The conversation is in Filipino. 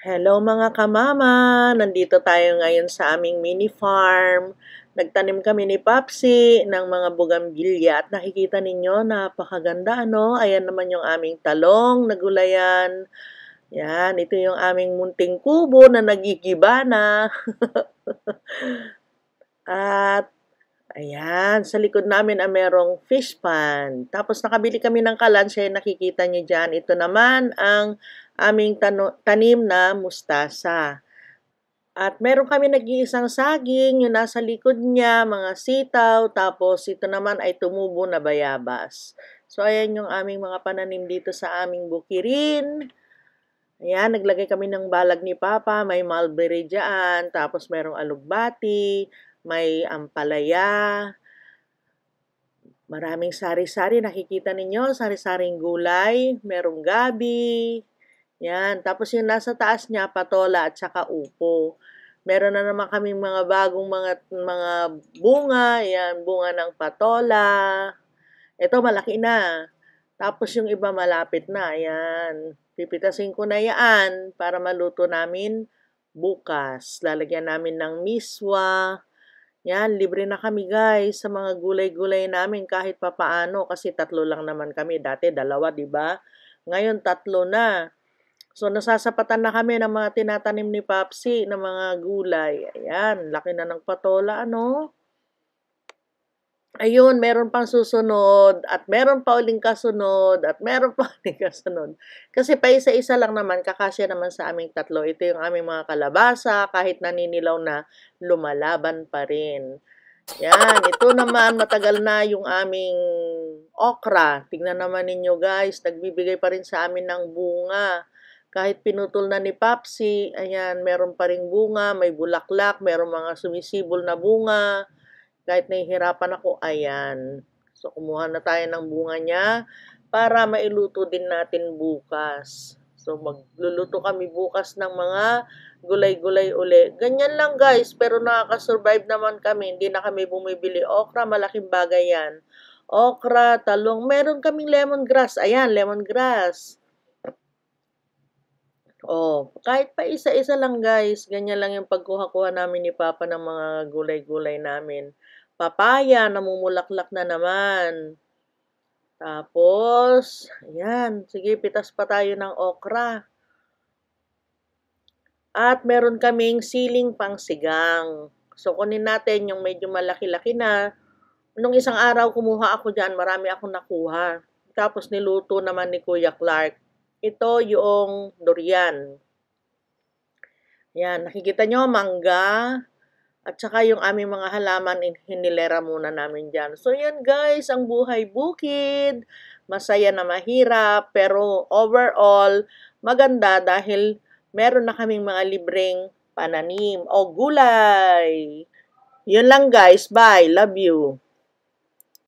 Hello mga kamama! Nandito tayo ngayon sa aming mini farm. Nagtanim kami ni Papsi ng mga bugambilya at nakikita ninyo, napakaganda ano? Ayan naman yung aming talong na gulayan. Yan, ito yung aming munting kubo na nagigiba na. At ayan, sa likod namin ay merong fish pond. Tapos nakabili kami ng kalansya, nakikita nyo dyan. Ito naman ang aming tanim na mustasa. At meron kami nag-iisang saging, yung nasa likod niya, mga sitaw, tapos ito naman ay tumubo na bayabas. So, ayan yung aming mga pananim dito sa aming bukirin. Ayan, naglagay kami ng balag ni Papa, may mulberry dyan, tapos merong alugbati, may ampalaya, maraming sari-sari, nakikita ninyo, sari-saring gulay, merong gabi, yan. Tapos yung nasa taas niya, patola at saka upo. Meron na naman kaming mga bagong mga bunga, yan, bunga ng patola. Ito malaki na. Tapos yung iba malapit na, yan. Pipitasin ko na yan para maluto namin bukas. Lalagyan namin ng miswa. Yan, libre na kami guys sa mga gulay-gulay namin kahit papaano kasi 3 lang naman kami. Dati 2, 'di ba? Ngayon 3 na. So nasasapatan na kami ng mga tinatanim ni Papsi ng mga gulay. Ayan, laki na ng patola ano. Ayun, meron pang susunod at meron pa uling kasunod at meron pa uling kasunod. Kasi pa isa-isa lang naman, kakasya naman sa aming 3. Ito yung aming mga kalabasa, kahit naninilaw na, lumalaban pa rin. Yan, ito naman, matagal na yung aming okra. Tingnan naman ninyo guys, nagbibigay pa rin sa amin ng bunga. Kahit pinutol na ni Papsi, ayan, meron pa rin bunga, may bulaklak, meron mga sumisibol na bunga. Kahit nahihirapan ako, ayan. So, kumuha na tayo ng bunga niya para mailuto din natin bukas. So, magluluto kami bukas ng mga gulay-gulay uli. Ganyan lang guys, pero nakaka-survive naman kami. Hindi na kami bumibili okra, malaking bagay yan. Okra, talong, meron kaming lemongrass. Ayan, lemongrass. Oh, kahit pa isa-isa lang guys, ganyan lang yung pagkuha-kuha namin ni Papa ng mga gulay-gulay namin. Papaya, namumulaklak na naman. Tapos, ayan, sige, pitas pa tayo ng okra. At meron kaming siling pangsigang. So, kunin natin yung medyo malaki-laki na. Nung isang araw, kumuha ako dyan, marami akong nakuha. Tapos, niluto naman ni Kuya Clark. Ito yung durian. Yan, nakikita nyo, mangga. At saka yung aming mga halaman, hinilera muna namin dyan. So, yan guys, ang buhay bukid. Masaya na mahirap, pero overall, maganda dahil meron na kaming mga libreng pananim o gulay. Yun lang guys, bye, love you.